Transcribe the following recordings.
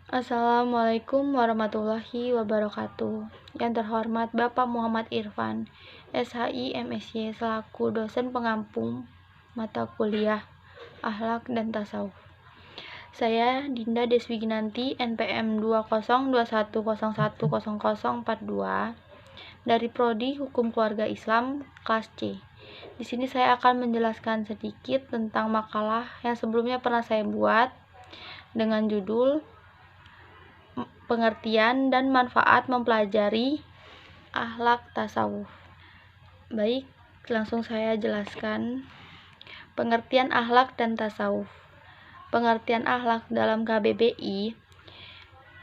Assalamualaikum warahmatullahi wabarakatuh. Yang terhormat Bapak Muhammad Irfan, SHI MSy, selaku dosen pengampu mata kuliah Akhlak dan Tasawuf. Saya Dinda Deswiginanti, NPM 2021010042 dari Prodi Hukum Keluarga Islam kelas C. Di sini saya akan menjelaskan sedikit tentang makalah yang sebelumnya pernah saya buat dengan judul Pengertian dan manfaat mempelajari akhlak tasawuf. Baik, langsung saya jelaskan. Pengertian akhlak dan tasawuf. Pengertian akhlak dalam KBBI,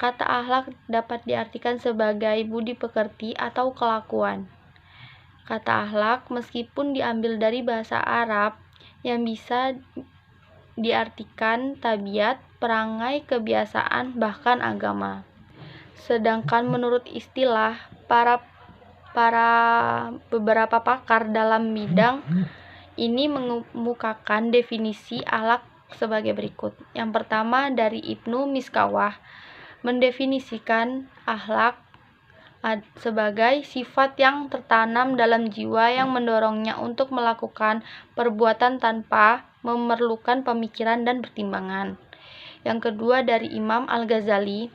kata akhlak dapat diartikan sebagai budi pekerti atau kelakuan. Kata akhlak meskipun diambil dari bahasa Arab yang bisa diartikan tabiat, perangai, kebiasaan, bahkan agama. Sedangkan menurut istilah beberapa pakar dalam bidang ini mengemukakan definisi akhlak sebagai berikut. Yang pertama dari Ibnu Miskawah mendefinisikan akhlak sebagai sifat yang tertanam dalam jiwa yang mendorongnya untuk melakukan perbuatan tanpa memerlukan pemikiran dan pertimbangan. Yang kedua dari Imam Al-Ghazali,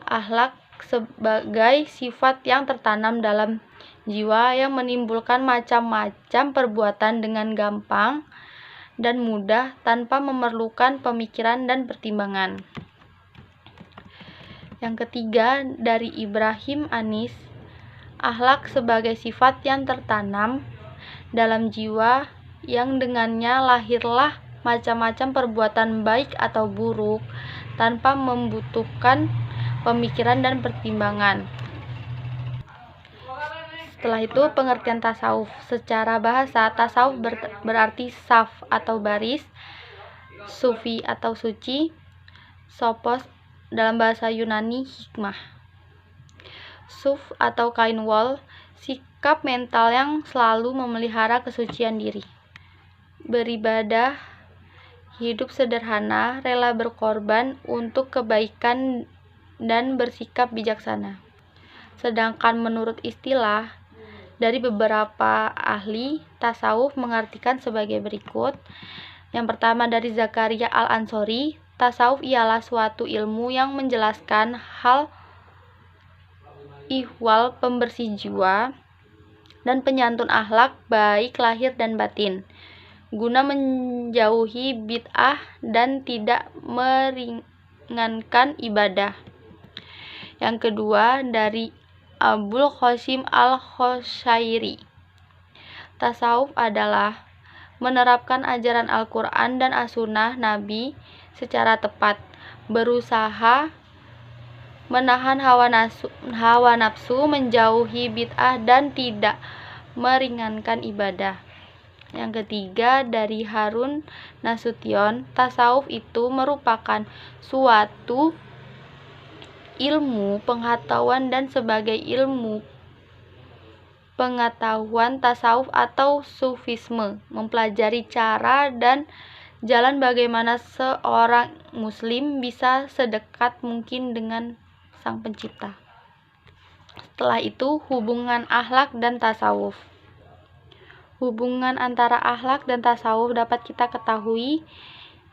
akhlak sebagai sifat yang tertanam dalam jiwa yang menimbulkan macam-macam perbuatan dengan gampang dan mudah tanpa memerlukan pemikiran dan pertimbangan. Yang ketiga dari Ibrahim Anis, akhlak sebagai sifat yang tertanam dalam jiwa yang dengannya lahirlah macam-macam perbuatan baik atau buruk tanpa membutuhkan pemikiran dan pertimbangan. Setelah itu pengertian tasawuf. Secara bahasa, tasawuf berarti saf atau baris, sufi atau suci, sopos dalam bahasa Yunani hikmah. Suf atau kain wol, sikap mental yang selalu memelihara kesucian diri. Beribadah, hidup sederhana, rela berkorban untuk kebaikan dan bersikap bijaksana. Sedangkan menurut istilah dari beberapa ahli tasawuf mengartikan sebagai berikut. Yang pertama dari Zakaria Al-Ansori, tasawuf ialah suatu ilmu yang menjelaskan hal ihwal pembersih jiwa dan penyantun akhlak baik lahir dan batin, guna menjauhi bid'ah dan tidak meringankan ibadah. Yang kedua dari Abul Qasim Al-Khosyairi, tasawuf adalah menerapkan ajaran Al-Quran dan As-Sunnah Nabi secara tepat, berusaha menahan hawa nafsu, menjauhi bid'ah dan tidak meringankan ibadah. Yang ketiga dari Harun Nasution, tasawuf itu merupakan suatu ilmu pengetahuan dan sebagai ilmu pengetahuan tasawuf atau sufisme mempelajari cara dan jalan bagaimana seorang muslim bisa sedekat mungkin dengan Sang Pencipta. Setelah itu hubungan akhlak dan tasawuf. Hubungan antara akhlak dan tasawuf dapat kita ketahui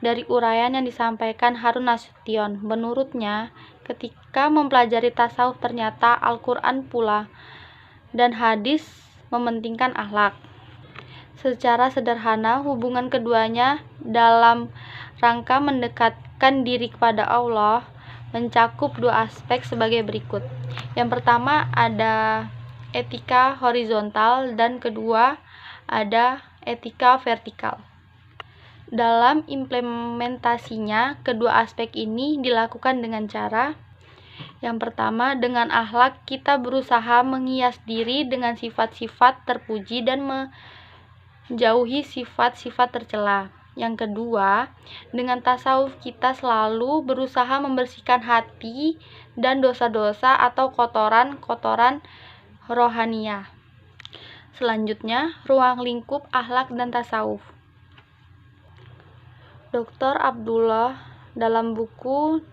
dari uraian yang disampaikan Harun Nasution. Menurutnya, ketika mempelajari tasawuf ternyata Al-Quran pula dan hadis mementingkan akhlak. Secara sederhana, hubungan keduanya dalam rangka mendekatkan diri kepada Allah mencakup dua aspek sebagai berikut. Yang pertama ada etika horizontal dan kedua ada etika vertikal. Dalam implementasinya, kedua aspek ini dilakukan dengan cara yang pertama, dengan akhlak kita berusaha menghias diri dengan sifat-sifat terpuji dan menjauhi sifat-sifat tercela. Yang kedua, dengan tasawuf kita selalu berusaha membersihkan hati dan dosa-dosa atau kotoran-kotoran rohaniah. Selanjutnya, ruang lingkup akhlak dan tasawuf. Dr. Abdullah dalam buku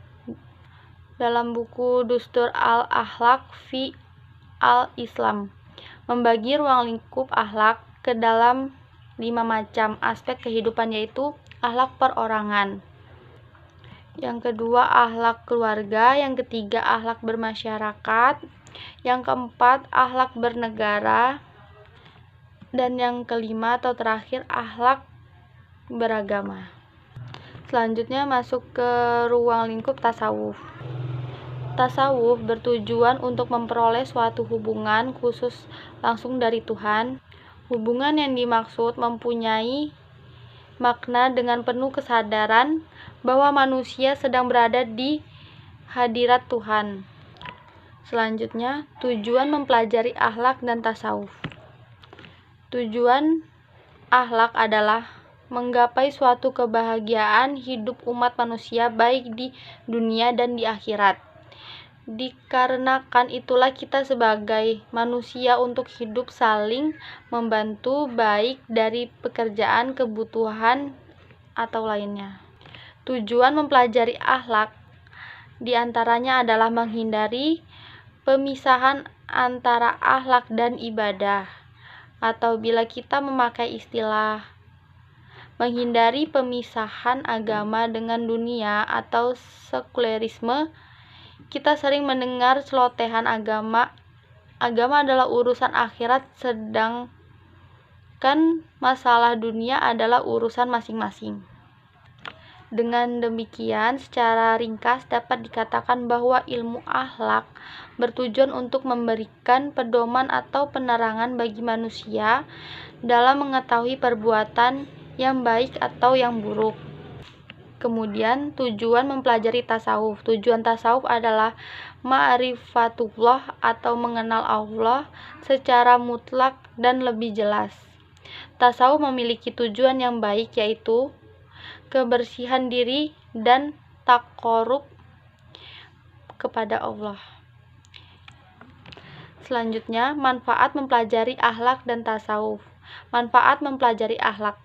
dalam buku Dustur al-Akhlaq fi al-Islam, membagi ruang lingkup akhlak ke dalam 5 macam aspek kehidupan, yaitu akhlak perorangan, yang kedua akhlak keluarga, yang ketiga akhlak bermasyarakat, yang keempat akhlak bernegara, dan yang kelima atau terakhir akhlak beragama. Selanjutnya masuk ke ruang lingkup tasawuf. Tasawuf bertujuan untuk memperoleh suatu hubungan khusus langsung dari Tuhan. Hubungan yang dimaksud mempunyai makna dengan penuh kesadaran bahwa manusia sedang berada di hadirat Tuhan. Selanjutnya, tujuan mempelajari akhlak dan tasawuf. Tujuan akhlak adalah menggapai suatu kebahagiaan hidup umat manusia baik di dunia dan di akhirat. Dikarenakan itulah kita sebagai manusia untuk hidup saling membantu baik dari pekerjaan, kebutuhan, atau lainnya. Tujuan mempelajari akhlak diantaranya adalah menghindari pemisahan antara akhlak dan ibadah, atau bila kita memakai istilah menghindari pemisahan agama dengan dunia atau sekulerisme. Kita sering mendengar celotehan agama adalah urusan akhirat, sedangkan masalah dunia adalah urusan masing-masing. Dengan demikian, secara ringkas dapat dikatakan bahwa ilmu akhlak bertujuan untuk memberikan pedoman atau penerangan bagi manusia dalam mengetahui perbuatan yang baik atau yang buruk. Kemudian, tujuan mempelajari tasawuf. Tujuan tasawuf adalah ma'rifatullah atau mengenal Allah secara mutlak dan lebih jelas. Tasawuf memiliki tujuan yang baik, yaitu kebersihan diri dan taqarrub kepada Allah. Selanjutnya, manfaat mempelajari akhlak dan tasawuf. Manfaat mempelajari akhlak.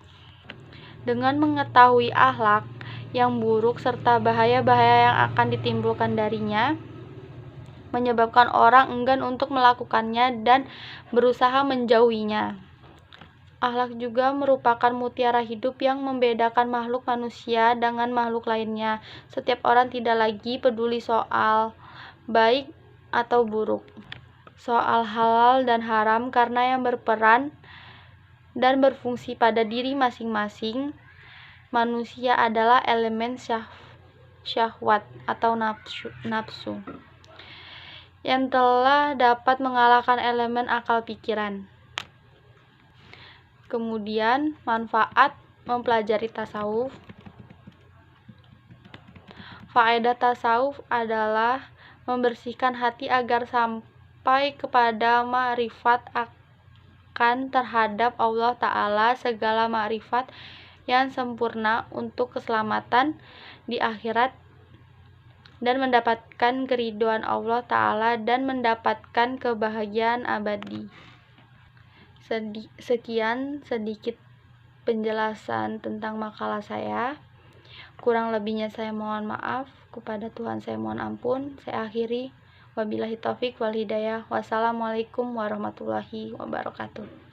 Dengan mengetahui akhlak yang buruk serta bahaya-bahaya yang akan ditimbulkan darinya, menyebabkan orang enggan untuk melakukannya dan berusaha menjauhinya. Akhlak juga merupakan mutiara hidup yang membedakan makhluk manusia dengan makhluk lainnya. Setiap orang tidak lagi peduli soal baik atau buruk, soal halal dan haram, karena yang berperan dan berfungsi pada diri masing-masing manusia adalah elemen syahwat atau nafsu yang telah dapat mengalahkan elemen akal pikiran. Kemudian, manfaat mempelajari tasawuf. Faedah tasawuf adalah membersihkan hati agar sampai kepada ma'rifat akan terhadap Allah Ta'ala, segala ma'rifat yang sempurna untuk keselamatan di akhirat dan mendapatkan keridhaan Allah Ta'ala dan mendapatkan kebahagiaan abadi. Sekian sedikit penjelasan tentang makalah saya. Kurang lebihnya saya mohon maaf, kepada Tuhan saya mohon ampun. Saya akhiri, wabillahi taufik wal hidayah. Wassalamualaikum warahmatullahi wabarakatuh.